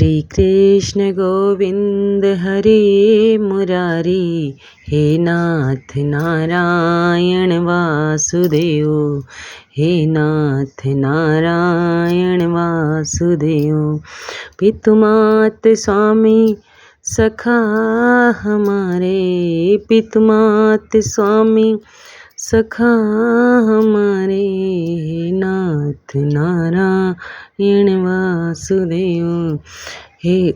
श्री कृष्ण गोविंद हरे मुरारी, हे नाथ नारायण वासुदेव, हे नाथ नारायण वासुदेव। पितुमात स्वामी सखा हमारे, पितुमात स्वामी सखा हमारे, हे नाथ नारायण वासुदेव, हे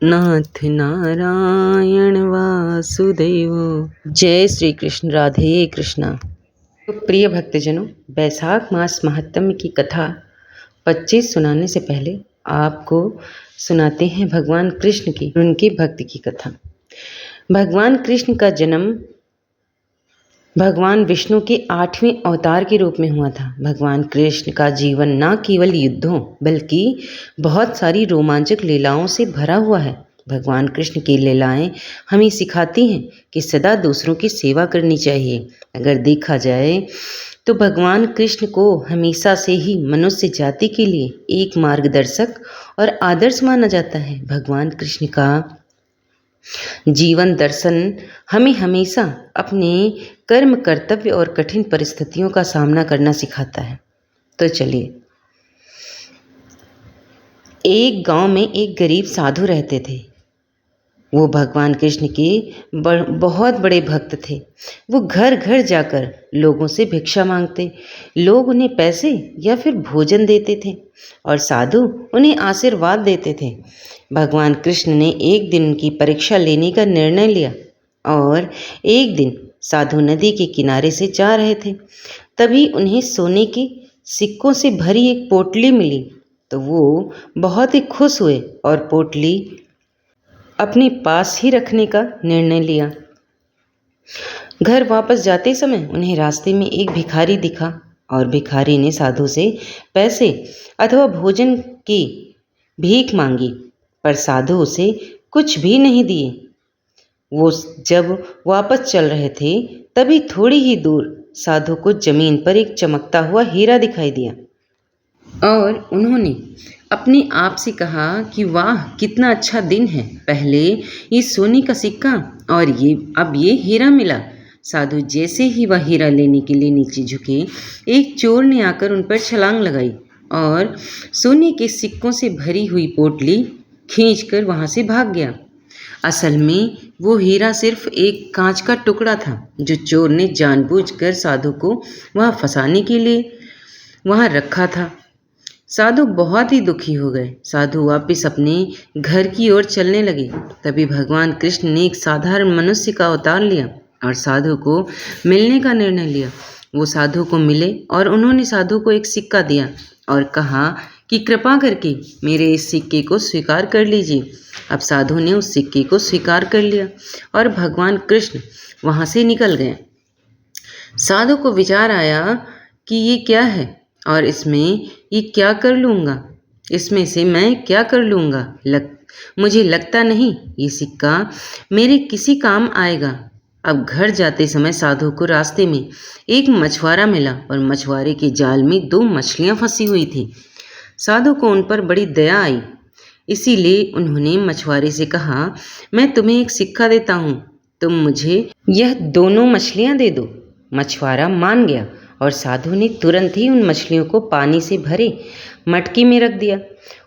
नाथ नारायण वासुदेव। जय श्री कृष्ण। राधे कृष्णा। तो प्रिय भक्तजनों, बैसाख मास महात्म्य की कथा 25 सुनाने से पहले आपको सुनाते हैं भगवान कृष्ण की, उनकी भक्ति की कथा। भगवान कृष्ण का जन्म भगवान विष्णु के 8वें अवतार के रूप में हुआ था। भगवान कृष्ण का जीवन न केवल युद्धों बल्कि बहुत सारी रोमांचक लीलाओं से भरा हुआ है। भगवान कृष्ण की लीलाएं हमें सिखाती हैं कि सदा दूसरों की सेवा करनी चाहिए। अगर देखा जाए तो भगवान कृष्ण को हमेशा से ही मनुष्य जाति के लिए एक मार्गदर्शक और आदर्श माना जाता है। भगवान कृष्ण का जीवन दर्शन हमें हमेशा अपने कर्म, कर्तव्य और कठिन परिस्थितियों का सामना करना सिखाता है। तो चलिए, एक गांव में एक गरीब साधु रहते थे। वो भगवान कृष्ण के बहुत बड़े भक्त थे। वो घर घर जाकर लोगों से भिक्षा मांगते। लोग उन्हें पैसे या फिर भोजन देते थे और साधु उन्हें आशीर्वाद देते थे। भगवान कृष्ण ने एक दिन उनकी परीक्षा लेने का निर्णय लिया और एक दिन साधु नदी के किनारे से जा रहे थे। तभी उन्हें सोने के सिक्कों से भरी एक पोटली मिली। तो वो बहुत ही खुश हुए और पोटली अपने पास ही रखने का निर्णय लिया। घर वापस जाते समय उन्हें रास्ते में एक भिखारी दिखा और भिखारी ने साधु से पैसे अथवा भोजन की भीख मांगी, पर साधु उसे कुछ भी नहीं दिए। वो जब वापस चल रहे थे तभी थोड़ी ही दूर साधु को जमीन पर एक चमकता हुआ हीरा दिखाई दिया और उन्होंने अपने आप से कहा कि वाह, कितना अच्छा दिन है। पहले ये सोने का सिक्का और अब ये हीरा मिला। साधु जैसे ही वह हीरा लेने के लिए नीचे झुके, एक चोर ने आकर उन पर छलांग लगाई और सोने के सिक्कों से भरी हुई पोटली खींचकर वहां से भाग गया। असल में वो हीरा सिर्फ एक कांच का टुकड़ा था जो चोर ने जानबूझकर साधु को वहां फंसाने के लिए वहां रखा था। साधु बहुत ही दुखी हो गए। साधु वापस अपने घर की ओर चलने लगे। तभी भगवान कृष्ण ने एक साधारण मनुष्य का अवतार लिया और साधु को मिलने का निर्णय लिया। वो साधु को मिले और उन्होंने साधु को एक सिक्का दिया और कहा कि कृपा करके मेरे इस सिक्के को स्वीकार कर लीजिए। अब साधु ने उस सिक्के को स्वीकार कर लिया और भगवान कृष्ण वहाँ से निकल गए। साधु को विचार आया कि ये क्या है और इसमें ये क्या कर लूँगा, इसमें से मैं क्या कर लूँगा। मुझे लगता नहीं ये सिक्का मेरे किसी काम आएगा। अब घर जाते समय साधु को रास्ते में एक मछुआरा मिला और मछुआरे के जाल में 2 मछलियाँ फंसी हुई थी। साधु को उन पर बड़ी दया आई, इसीलिए उन्होंने मछुआरे से कहा, मैं तुम्हें एक सिक्का देता हूँ, तुम मुझे यह दोनों मछलियाँ दे दो। मछुआरा मान गया और साधु ने तुरंत ही उन मछलियों को पानी से भरे मटकी में रख दिया।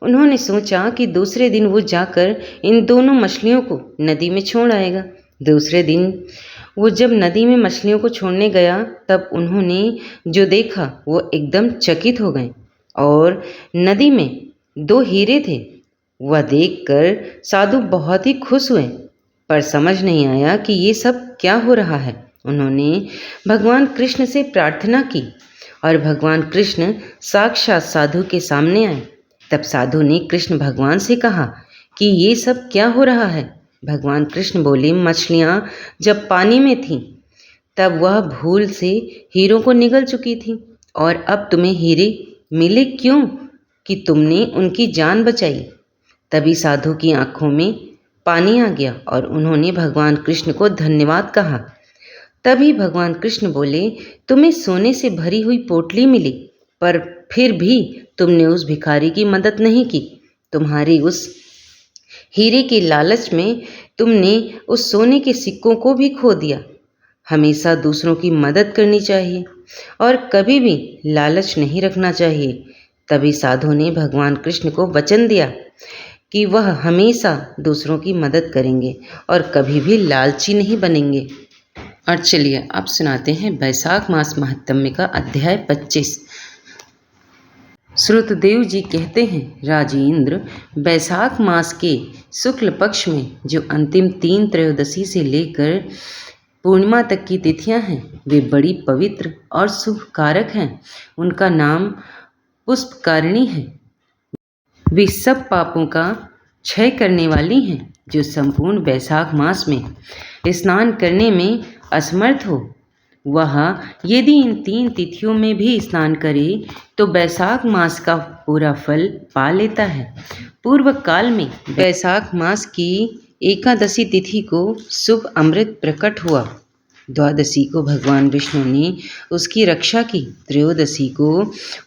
उन्होंने सोचा कि दूसरे दिन वो जाकर इन दोनों मछलियों को नदी में छोड़ आएगा। दूसरे दिन वो जब नदी में मछलियों को छोड़ने गया तब उन्होंने जो देखा वो एकदम चकित हो गए और नदी में 2 हीरे थे। वह देखकर साधु बहुत ही खुश हुए, पर समझ नहीं आया कि ये सब क्या हो रहा है। उन्होंने भगवान कृष्ण से प्रार्थना की और भगवान कृष्ण साक्षात साधु के सामने आए। तब साधु ने कृष्ण भगवान से कहा कि ये सब क्या हो रहा है। भगवान कृष्ण बोले, मछलियाँ जब पानी में थीं तब वह भूल से हीरों को निगल चुकी थीं और अब तुम्हें हीरे मिले क्यों कि तुमने उनकी जान बचाई। तभी साधु की आंखों में पानी आ गया और उन्होंने भगवान कृष्ण को धन्यवाद कहा। तभी भगवान कृष्ण बोले, तुम्हें सोने से भरी हुई पोटली मिली, पर फिर भी तुमने उस भिखारी की मदद नहीं की। तुम्हारी उस हीरे के लालच में तुमने उस सोने के सिक्कों को भी खो दिया। हमेशा दूसरों की मदद करनी चाहिए और कभी भी लालच नहीं रखना चाहिए। तभी साधु ने भगवान कृष्ण को वचन दिया कि वह हमेशा दूसरों की मदद करेंगे और कभी भी लालची नहीं बनेंगे। और चलिए अब सुनाते हैं बैसाख मास महात्म्य का अध्याय 25। श्रुतदेव जी कहते हैं, राजेंद्र, बैसाख मास के शुक्ल पक्ष में जो अंतिम 3 त्रयोदशी से लेकर पूर्णिमा तक की तिथियां हैं, वे बड़ी पवित्र और शुभ कारक हैं। उनका नाम पुष्पकारिणी है। वे सब पापों का क्षय करने वाली हैं। जो संपूर्ण बैसाख मास में स्नान करने में असमर्थ हो, वह यदि इन 3 तिथियों में भी स्नान करे तो बैसाख मास का पूरा फल पा लेता है। पूर्व काल में बैसाख मास की एकादशी तिथि को शुभ अमृत प्रकट हुआ। द्वादशी को भगवान विष्णु ने उसकी रक्षा की। त्रयोदशी को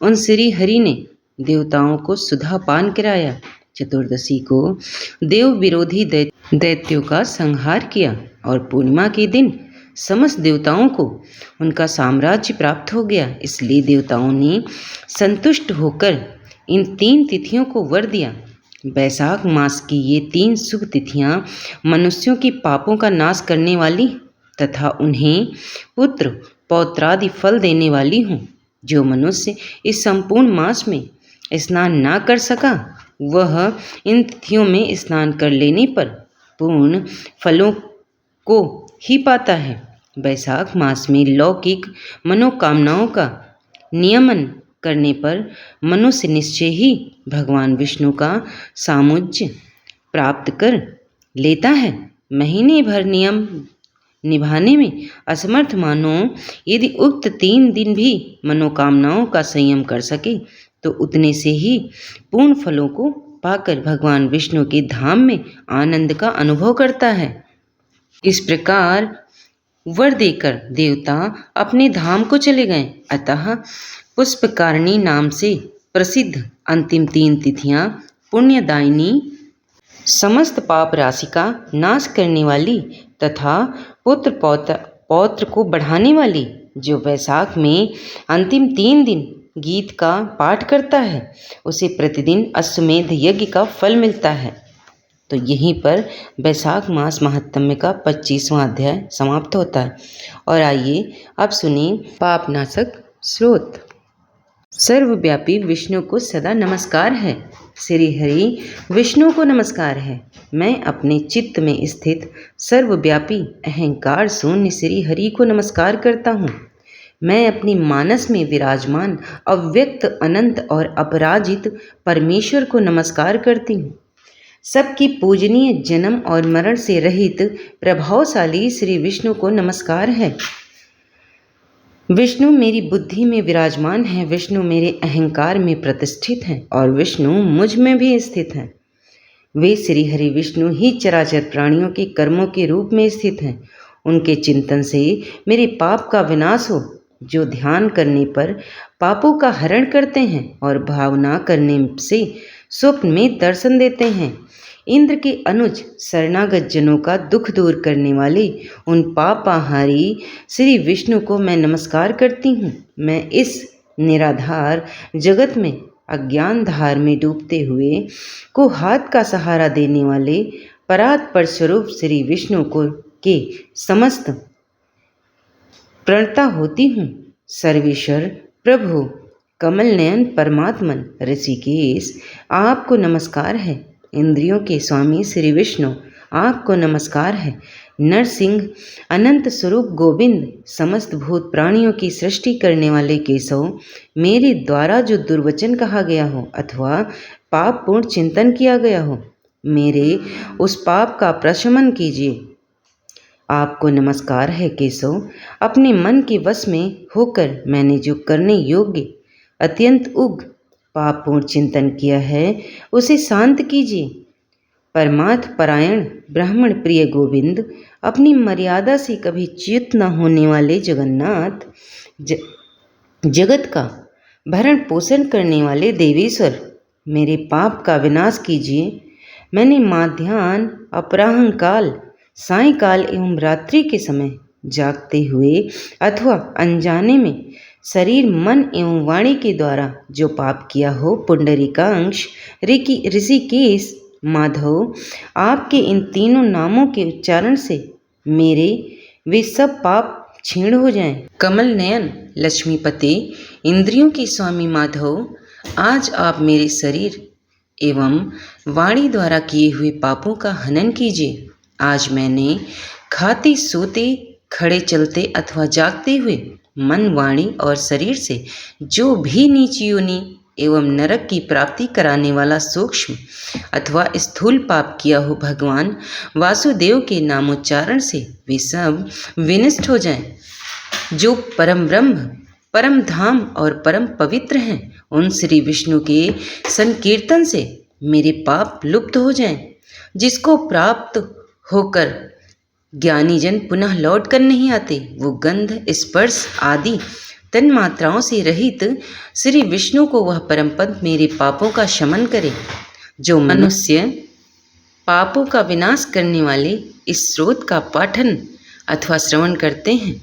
उन श्री हरि ने देवताओं को सुधा पान कराया। चतुर्दशी को देव विरोधी दैत्यों का संहार किया और पूर्णिमा के दिन समस्त देवताओं को उनका साम्राज्य प्राप्त हो गया। इसलिए देवताओं ने संतुष्ट होकर इन 3 तिथियों को वर दिया। बैसाख मास की ये 3 शुभ तिथियां मनुष्यों के पापों का नाश करने वाली तथा उन्हें पुत्र पौत्रादि फल देने वाली हों। जो मनुष्य इस संपूर्ण मास में स्नान ना कर सका, वह इन तिथियों में स्नान कर लेने पर पूर्ण फलों को ही पाता है। बैसाख मास में लौकिक मनोकामनाओं का नियमन करने पर मनुष्य निश्चय ही भगवान विष्णु का सामुज्य प्राप्त कर लेता है। महीने भर नियम निभाने में असमर्थ मानव यदि उक्त 3 दिन भी मनोकामनाओं का संयम कर सके तो उतने से ही पूर्ण फलों को पाकर भगवान विष्णु के धाम में आनंद का अनुभव करता है। इस प्रकार वर देकर देवता अपने धाम को चले गए। अतः पुष्पकारिणी नाम से प्रसिद्ध अंतिम 3 तिथियां पुण्यदायिनी, समस्त पाप राशि का नाश करने वाली तथा पुत्र पौत्र को बढ़ाने वाली। जो बैसाख में अंतिम 3 दिन गीत का पाठ करता है, उसे प्रतिदिन अश्वमेध यज्ञ का फल मिलता है। तो यहीं पर बैसाख मास महात्म्य का 25वां अध्याय समाप्त होता है। और आइए अब सुनिए पापनाशक स्रोत। सर्वव्यापी विष्णु को सदा नमस्कार है। श्री हरि विष्णु को नमस्कार है। मैं अपने चित्त में स्थित सर्वव्यापी अहंकार शून्य श्री हरि को नमस्कार करता हूँ। मैं अपनी मानस में विराजमान अव्यक्त अनंत और अपराजित परमेश्वर को नमस्कार करती हूँ। सबकी पूजनीय जन्म और मरण से रहित प्रभावशाली श्री विष्णु को नमस्कार है। विष्णु मेरी बुद्धि में विराजमान है, विष्णु मेरे अहंकार में प्रतिष्ठित हैं और विष्णु मुझ में भी स्थित हैं। वे श्री हरि विष्णु ही चराचर प्राणियों के कर्मों के रूप में स्थित हैं। उनके चिंतन से मेरे पाप का विनाश हो। जो ध्यान करने पर पापों का हरण करते हैं और भावना करने से स्वप्न में दर्शन देते हैं। इंद्र के अनुज शरणागत जनों का दुख दूर करने वाले उन पापाहारी श्री विष्णु को मैं नमस्कार करती हूँ। मैं इस निराधार जगत में अज्ञान धार में डूबते हुए को हाथ का सहारा देने वाले परात्पर स्वरूप श्री विष्णु को के समस्त प्रणता होती हूँ। सर्वेश्वर प्रभु कमल नयन परमात्मन ऋषिकेश, आपको नमस्कार है। इंद्रियों के स्वामी श्री विष्णु, आपको नमस्कार है। नरसिंह अनंत स्वरूप गोविंद, समस्त भूत प्राणियों की सृष्टि करने वाले केशव, मेरे द्वारा जो दुर्वचन कहा गया हो अथवा पाप पूर्ण चिंतन किया गया हो, मेरे उस पाप का प्रशमन कीजिए। आपको नमस्कार है केशव। अपने मन के वश में होकर मैंने जो करने योग्य अत्यंत उग्र पापपूर्ण चिंतन किया है, उसे शांत कीजिए। परमार्थ परायण ब्राह्मण प्रिय गोविंद, अपनी मर्यादा से कभी च्युत न होने वाले जगन्नाथ, जगत का भरण पोषण करने वाले देवेश्वर, मेरे पाप का विनाश कीजिए। मैंने माध्याह्न, अपराह्नकाल, सायंकाल एवं रात्रि के समय जागते हुए अथवा अनजाने में शरीर, मन एवं वाणी के द्वारा जो पाप किया हो, पुंडरीकाक्ष, ऋषिकेश, माधव, आपके इन तीनों नामों के उच्चारण से मेरे वे सब पाप क्षीण हो जाएं। कमल नयन लक्ष्मीपति, इंद्रियों के स्वामी माधव, आज आप मेरे शरीर एवं वाणी द्वारा किए हुए पापों का हनन कीजिए। आज मैंने खाते, सोते, खड़े, चलते अथवा जागते हुए मन, वाणी और शरीर से जो भी नीच योनि एवं नरक की प्राप्ति कराने वाला सूक्ष्म अथवा स्थूल पाप किया हो, भगवान वासुदेव के नामोच्चारण से वे सब विनष्ट हो जाएं। जो परम ब्रह्म, परम धाम और परम पवित्र हैं, उन श्री विष्णु के संकीर्तन से मेरे पाप लुप्त हो जाएं। जिसको प्राप्त होकर ज्ञानी जन पुनः लौट कर नहीं आते, वो गंध, स्पर्श आदि तन मात्राओं से रहित श्री विष्णु को वह परम पद मेरे पापों का शमन करे। जो मनुष्य पापों का विनाश करने वाले इस स्रोत का पाठन अथवा श्रवण करते हैं,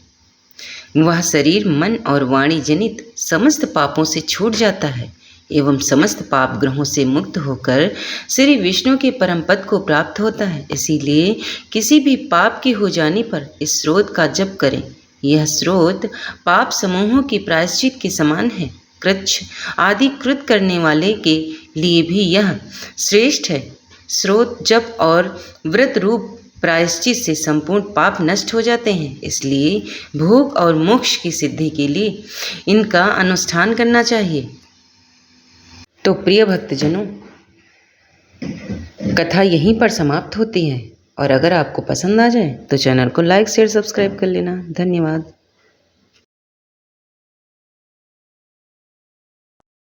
वह शरीर, मन और वाणी जनित समस्त पापों से छूट जाता है एवं समस्त पाप ग्रहों से मुक्त होकर श्री विष्णु के परम पद को प्राप्त होता है। इसीलिए किसी भी पाप के हो जाने पर इस स्रोत का जप करें। यह स्रोत पाप समूहों के प्रायश्चित के समान है। कृच्छ आदि कृत करने वाले के लिए भी यह श्रेष्ठ है। स्रोत जप और व्रत रूप प्रायश्चित से संपूर्ण पाप नष्ट हो जाते हैं। इसलिए भोग और मोक्ष की सिद्धि के लिए इनका अनुष्ठान करना चाहिए। तो प्रिय भक्तजनों, कथा यहीं पर समाप्त होती है और अगर आपको पसंद आ जाए तो चैनल को लाइक, शेयर, सब्सक्राइब कर लेना। धन्यवाद।